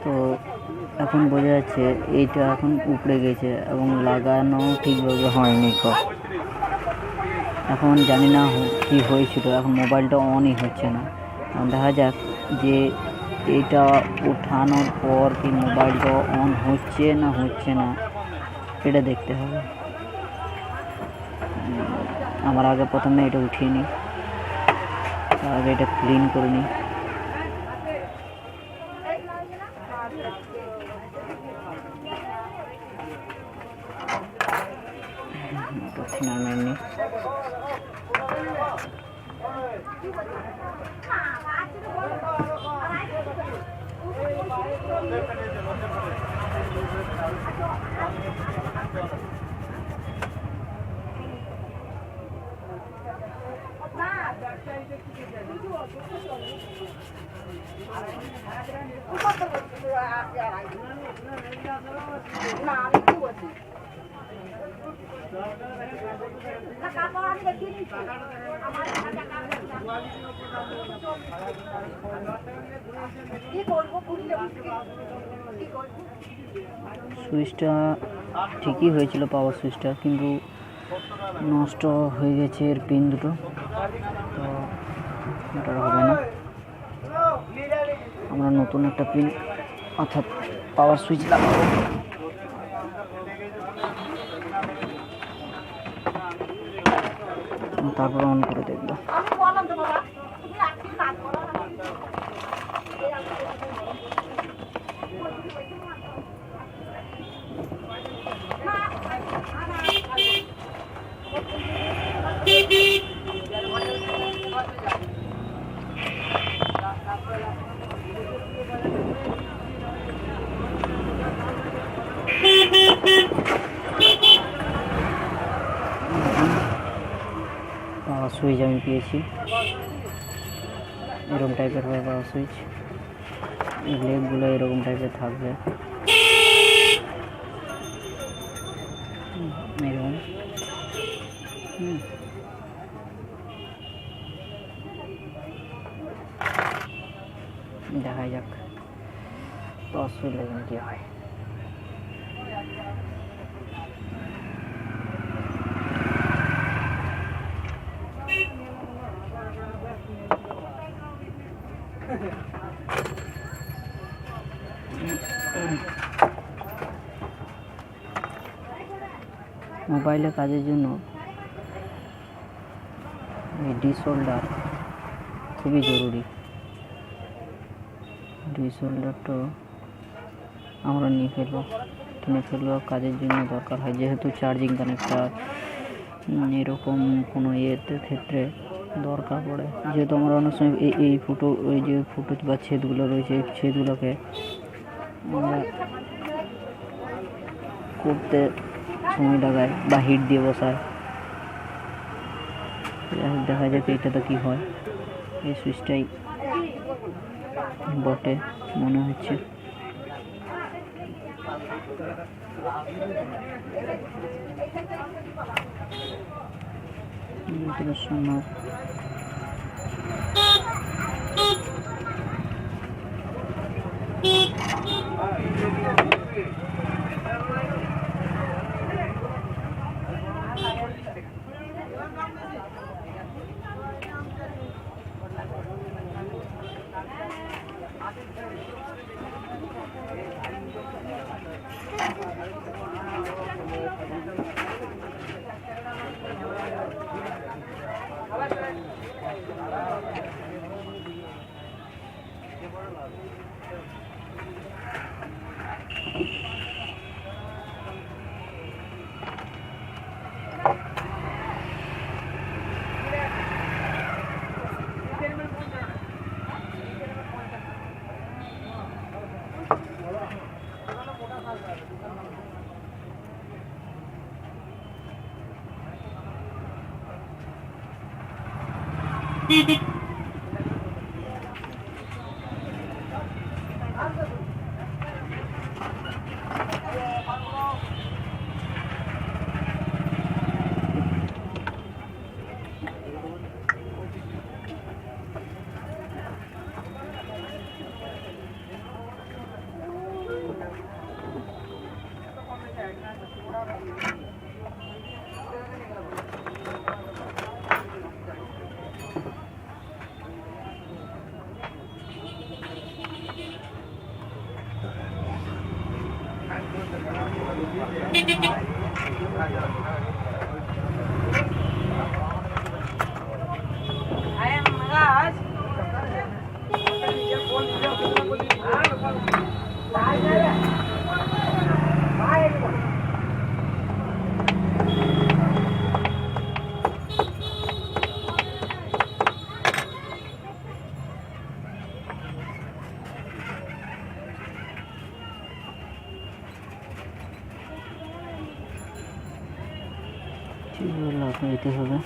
তো এখন বোঝা যাচ্ছে এইটা এখন উপড়ে গেছে এবং লাগানো ঠিকভাবে হয়নি। এখন জানি না কি হয়েছিল, এখন মোবাইলটা অনই হচ্ছে না। দেখা যাক যে এটা ওঠানোর পর কি মোবাইলটা অন হচ্ছে না এটা দেখতে হবে। আমার আগে প্রথমে এটা উঠিয়ে নিই, আগে এটা ক্লিন করে নিই। সুইচটা ঠিকই হয়েছিল, পাওয়ার সুইচটা, কিন্তু নষ্ট হয়ে গেছে এর পিন দুটো, তো এটা হবে না। আমরা নতুন একটা পিন অর্থাৎ পাওয়ার সুইচ লাগাবো। তারপর অন করে দেখবো। পাওয়ার সুইচ আমি পেয়েছি, এরকম টাইপের হবে পাওয়ার সুইচ। এই লেগগুলো এরকম টাইপের থাকবে, এরকম। দেখা যাক পাওয়ার সুইচ লাগানো কি হয়। মোবাইলে কাজের জন্য এই ডিসোল্ডার খুবই জরুরি। ডিসোল্ডারটা আমরা কিনে ফেলবো, কাজের জন্য দরকার হয়, যেহেতু চার্জিং কানেক্টার এরকম কোনো ক্ষেত্রে দরকার পড়ে। যেহেতু আমরা অনেক সময় এই ওই যে ফুটো বা ছেদগুলো রয়েছে, এই ছেদগুলোকে আমরা করতে সময় লাগায় বা হিট দিয়ে বসায়। দেখা যাক এইটাতে কি হয়। এই সুইচটাই বটে মনে হচ্ছে। সম্ভব যেতে হবে।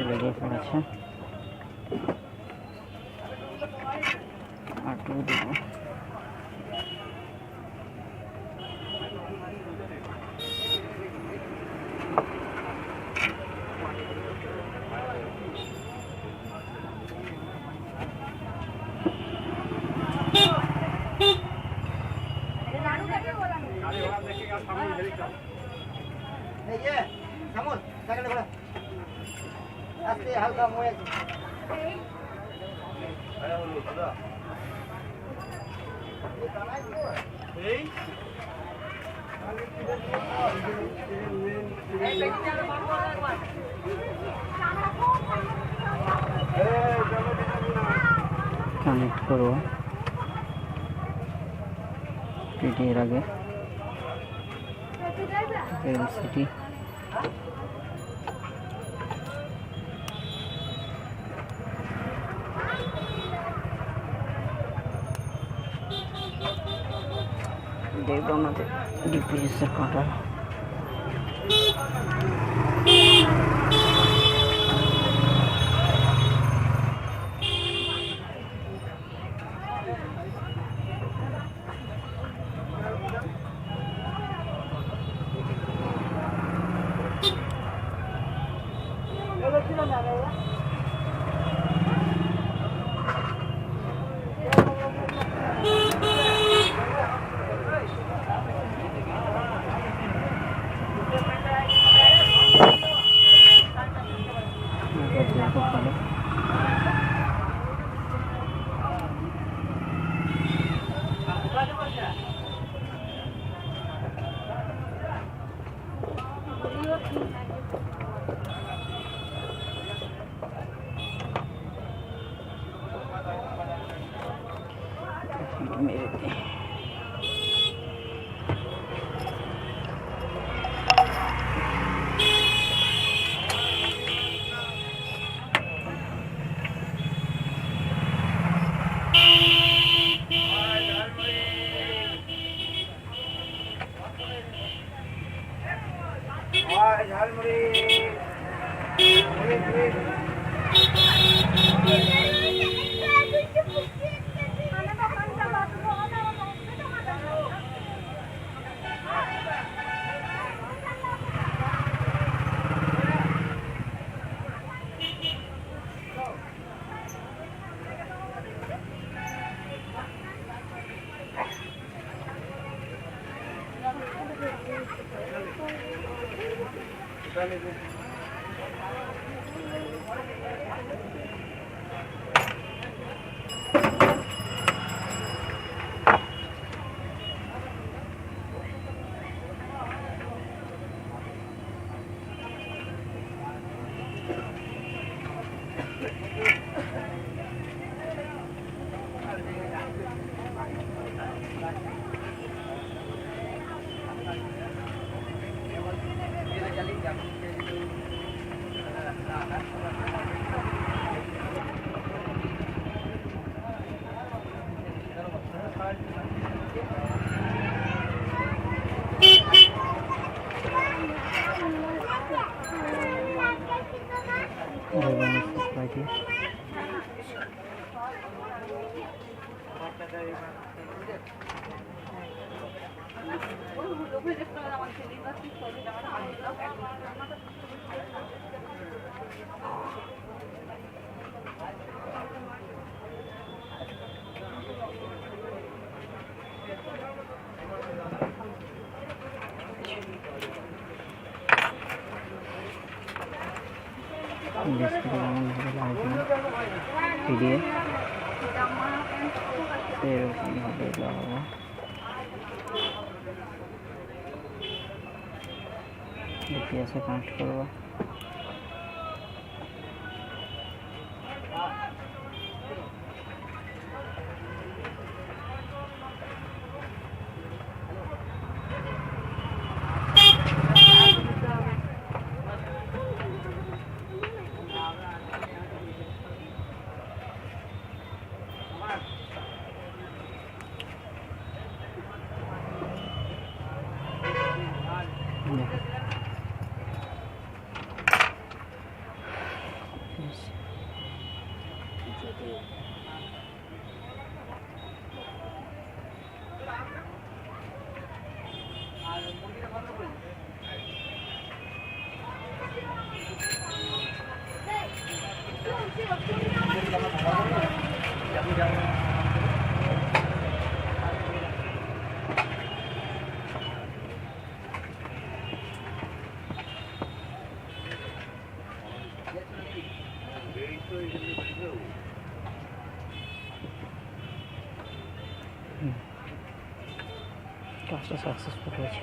লেগে পড়েছে, আটু দেব। হালকা ময়ে কানেক্ট করবো এর আগে এলসিডি দেখবো আমাদের ডিপিএসের কাঁটা মেরে ডিসপ্লে এমনভাবে লাগবে পিডিএফ এরকমভাবে লাগাবো। ইতিহাসে কানেক্ট করবো। কাজটা সাকসেসফুল হয়েছে।